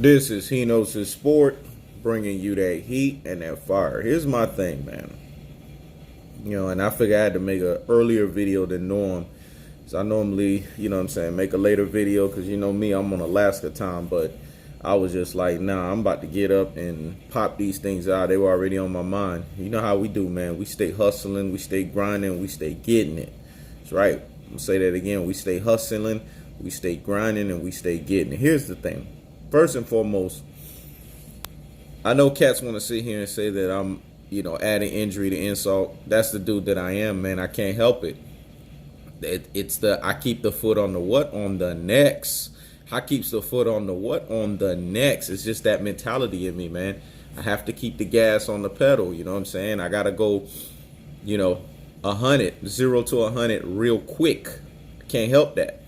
This is He Knows His Sport, bringing you that heat and that fire. Here's my thing, man. And I figured I had to make an earlier video than norm. So I normally, make a later video because me, I'm on Alaska time. But I was just like, nah, I'm about to get up and pop these things out. They were already on my mind. You know how we do, man. We stay hustling, we stay grinding, we stay getting it. That's right. I'm going to say that again. We stay hustling, we stay grinding, and we stay getting it. Here's the thing. First and foremost, I know cats want to sit here and say that I'm, adding injury to insult. That's the dude that I am, man. I can't help it. I keep the foot on the what? On the necks. I keeps the foot on the what? On the necks. It's just that mentality in me, man. I have to keep the gas on the pedal. You know what I'm saying? I got to go, 100, 0 to 100 real quick. I can't help that.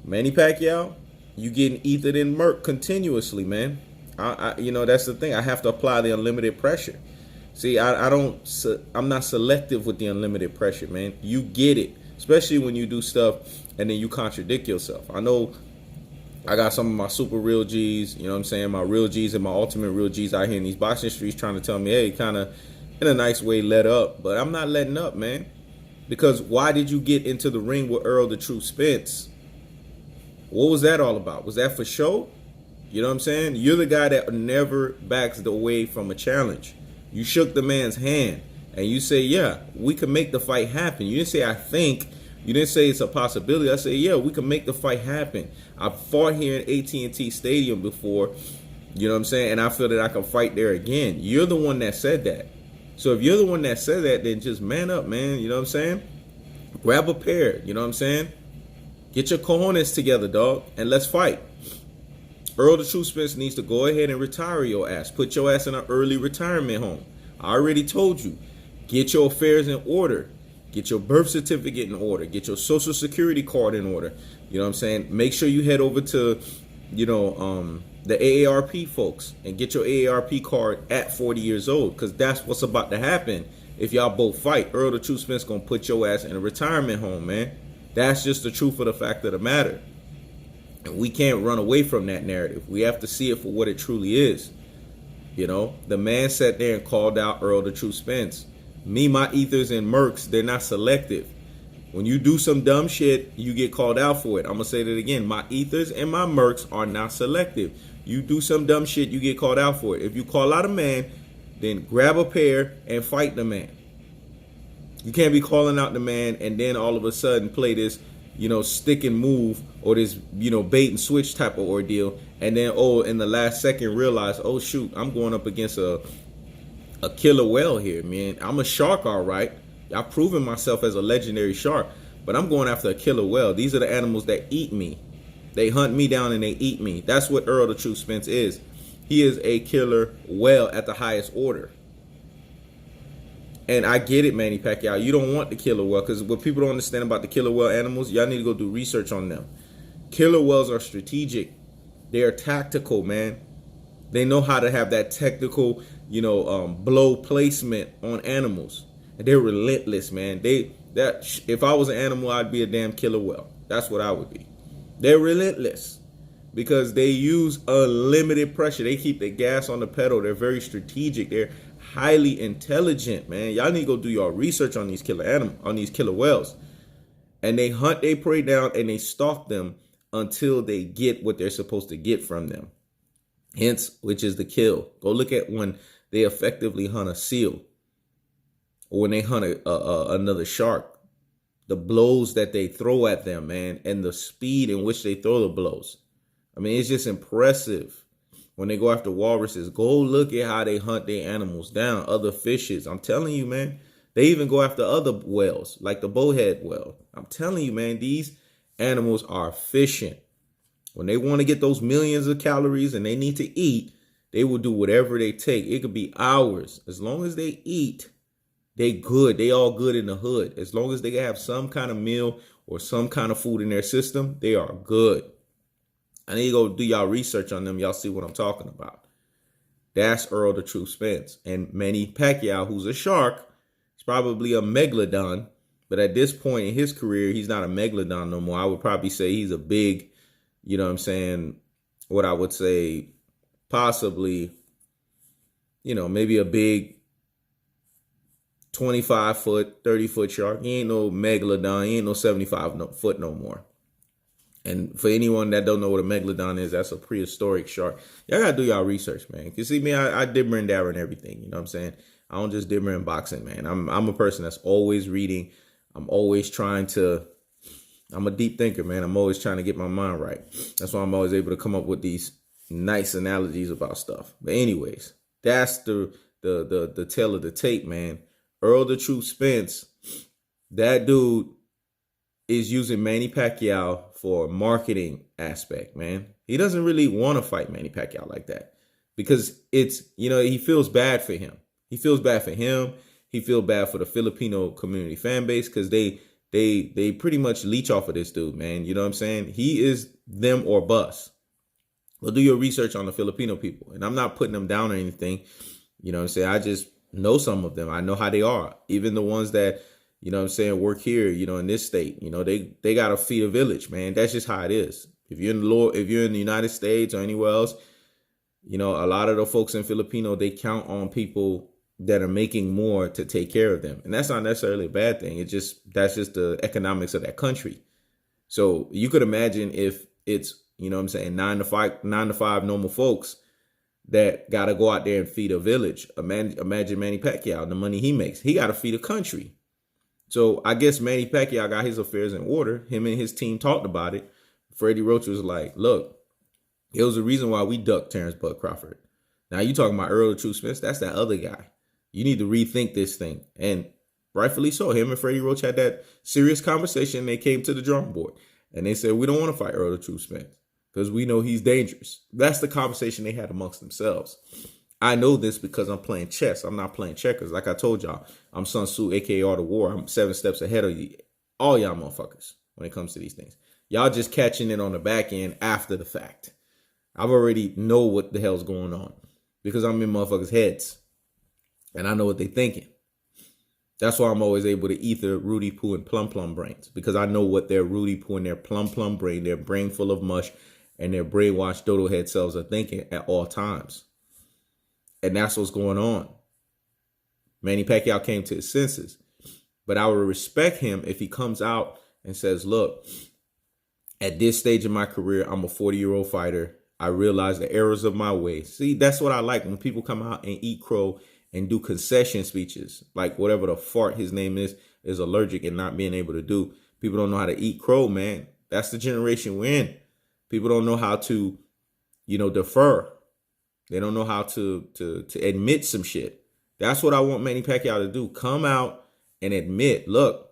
Manny Pacquiao, you getting ethered in murk continuously, man. That's the thing. I have to apply the unlimited pressure. See, I'm not selective with the unlimited pressure, man. You get it, especially when you do stuff and then you contradict yourself. I know I got some of my super real G's, my real G's and my ultimate real G's out here in these boxing streets trying to tell me, hey, kind of in a nice way, let up. But I'm not letting up, man. Because why did you get into the ring with Errol the True Spence? What was that all about? Was that for show? You know what I'm saying? You're the guy that never backs away from a challenge. You shook the man's hand and you say, yeah, we can make the fight happen. You didn't say, I think. You didn't say it's a possibility. I say, yeah, we can make the fight happen. I fought here in AT&T Stadium before, you know what I'm saying? And I feel that I can fight there again. You're the one that said that. So if you're the one that said that, then just man up, man. You know what I'm saying? Grab a pair. You know what I'm saying? Get your cojones together, dog, and let's fight. Errol the True Spence needs to go ahead and retire your ass. Put your ass in an early retirement home. I already told you. Get your affairs in order. Get your birth certificate in order. Get your social security card in order. You know what I'm saying? Make sure you head over to, the AARP folks and get your AARP card at 40 years old, because that's what's about to happen if y'all both fight. Errol the True Spence gonna put your ass in a retirement home, man. That's just the truth of the fact of the matter. And we can't run away from that narrative. We have to see it for what it truly is. The man sat there and called out Errol the True Spence. Me, my ethers and mercs, they're not selective. When you do some dumb shit, you get called out for it. I'm going to say that again. My ethers and my mercs are not selective. You do some dumb shit, you get called out for it. If you call out a man, then grab a pair and fight the man. You can't be calling out the man and then all of a sudden play this, stick and move or this, bait and switch type of ordeal. And then, in the last second realize, oh, shoot, I'm going up against a killer whale here, man. I'm a shark, all right. I've proven myself as a legendary shark, but I'm going after a killer whale. These are the animals that eat me. They hunt me down and they eat me. That's what Errol the True Spence is. He is a killer whale at the highest order. And I get it, Manny Pacquiao. You don't want the killer whale, because what people don't understand about the killer whale animals, y'all need to go do research on them. Killer whales are strategic. They are tactical, man. They know how to have that technical, blow placement on animals. And they're relentless, man. If I was an animal, I'd be a damn killer whale. That's what I would be. They're relentless because they use unlimited pressure. They keep the gas on the pedal. They're very strategic. They're highly intelligent, man. Y'all need to go do your research on these killer whales. And they hunt their prey down and they stalk them until they get what they're supposed to get from them. Hence, which is the kill. Go look at when they effectively hunt a seal or when they hunt another shark. The blows that they throw at them, man, and the speed in which they throw the blows. I mean, it's just impressive. When they go after walruses, go look at how they hunt their animals down, other fishes. I'm telling you, man. They even go after other whales, like the bowhead whale. I'm telling you, man, these animals are efficient. When they want to get those millions of calories and they need to eat, they will do whatever they take. It could be hours. As long as they eat, they good. They all good in the hood. As long as they have some kind of meal or some kind of food in their system, they are good. I need to go do y'all research on them. Y'all see what I'm talking about. That's Errol the True Spence. And Manny Pacquiao, who's a shark, is probably a megalodon. But at this point in his career, he's not a megalodon no more. I would probably say he's a big, you know what I'm saying, what I would say possibly, maybe a big 25-foot, 30-foot shark. He ain't no megalodon. He ain't no 75-foot no more. And for anyone that don't know what a megalodon is, that's a prehistoric shark. Y'all gotta do y'all research, man. Cause see me, I dibber and dabber and everything. You know what I'm saying? I don't just dibber in boxing, man. I'm a person that's always reading. I'm always trying to. I'm a deep thinker, man. I'm always trying to get my mind right. That's why I'm always able to come up with these nice analogies about stuff. But anyways, that's the tale of the tape, man. Errol the Truth Spence, that dude is using Manny Pacquiao for a marketing aspect, man. He doesn't really want to fight Manny Pacquiao like that because it's, he feels bad for him. He feels bad for him. He feels bad for the Filipino community fan base because they pretty much leech off of this dude, man. You know what I'm saying? He is them or bust. Well, do your research on the Filipino people. And I'm not putting them down or anything. You know what I'm saying? I just know some of them. I know how they are. Even the ones that, work here, in this state, they got to feed a village, man. That's just how it is. If you're in the United States or anywhere else, a lot of the folks in Filipino, they count on people that are making more to take care of them. And that's not necessarily a bad thing. That's just the economics of that country. So you could imagine if it's, 9 to 5 normal folks that got to go out there and feed a village. Imagine Manny Pacquiao and the money he makes. He got to feed a country. So I guess Manny Pacquiao got his affairs in order. Him and his team talked about it. Freddie Roach was like, look, it was the reason why we ducked Terrence Bud Crawford. Now you talking about Errol the Truth Spence. That's that other guy. You need to rethink this thing. And rightfully so. Him and Freddie Roach had that serious conversation. They came to the drawing board. And they said, we don't want to fight Errol the Truth Spence because we know he's dangerous. That's the conversation they had amongst themselves. I know this because I'm playing chess. I'm not playing checkers. Like I told y'all, I'm Sun Tzu, a.k.a. Art of War. I'm 7 steps ahead of you, all y'all motherfuckers when it comes to these things. Y'all just catching it on the back end after the fact. I've already know what the hell's going on because I'm in motherfuckers' heads. And I know what they're thinking. That's why I'm always able to ether Rudy Poo and Plum Plum brains. Because I know what their Rudy Poo and their Plum Plum brain, their brain full of mush, and their brainwashed dodo head cells are thinking at all times. And that's what's going on. Manny Pacquiao came to his senses. But I would respect him if he comes out and says, look, at this stage of my career, I'm a 40-year-old fighter. I realize the errors of my ways. See, that's what I like when people come out and eat crow and do concession speeches, like whatever the fart his name is allergic and not being able to do. People don't know how to eat crow, man. That's the generation we're in. People don't know how to, defer. They don't know how to admit some shit. That's what I want Manny Pacquiao to do. Come out and admit, look,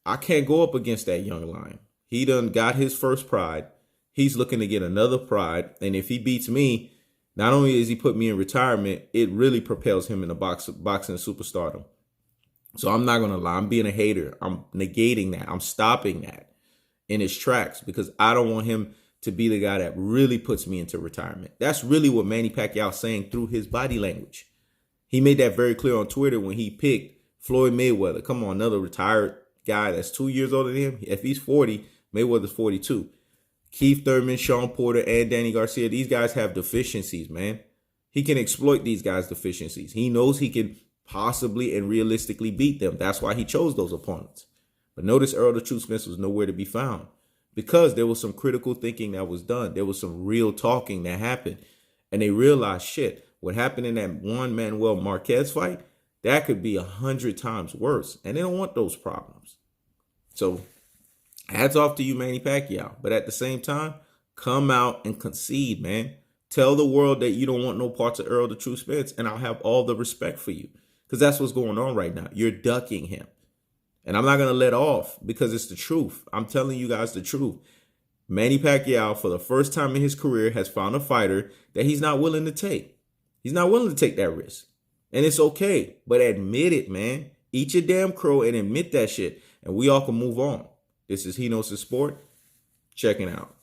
I can't go up against that young lion. He done got his first pride. He's looking to get another pride. And if he beats me, not only does he put me in retirement, it really propels him into boxing superstardom. So I'm not going to lie. I'm being a hater. I'm negating that. I'm stopping that in his tracks because I don't want him to be the guy that really puts me into retirement. That's really what Manny Pacquiao is saying through his body language. He made that very clear on Twitter when he picked Floyd Mayweather. Come on, another retired guy that's 2 years older than him. If he's 40, Mayweather's 42. Keith Thurman, Sean Porter, and Danny Garcia, these guys have deficiencies, man. He can exploit these guys' deficiencies. He knows he can possibly and realistically beat them. That's why he chose those opponents. But notice Errol the Truth Spence was nowhere to be found because there was some critical thinking that was done. There was some real talking that happened. And they realized, shit, what happened in that Juan Manuel Marquez fight, that could be 100 times worse. And they don't want those problems. So hats off to you, Manny Pacquiao. But at the same time, come out and concede, man. Tell the world that you don't want no parts of Errol the Truth Spence, and I'll have all the respect for you. Because that's what's going on right now. You're ducking him. And I'm not going to let off because it's the truth. I'm telling you guys the truth. Manny Pacquiao, for the first time in his career, has found a fighter that he's not willing to take. He's not willing to take that risk. And it's okay. But admit it, man. Eat your damn crow and admit that shit. And we all can move on. This is He Knows the Sport. Checking out.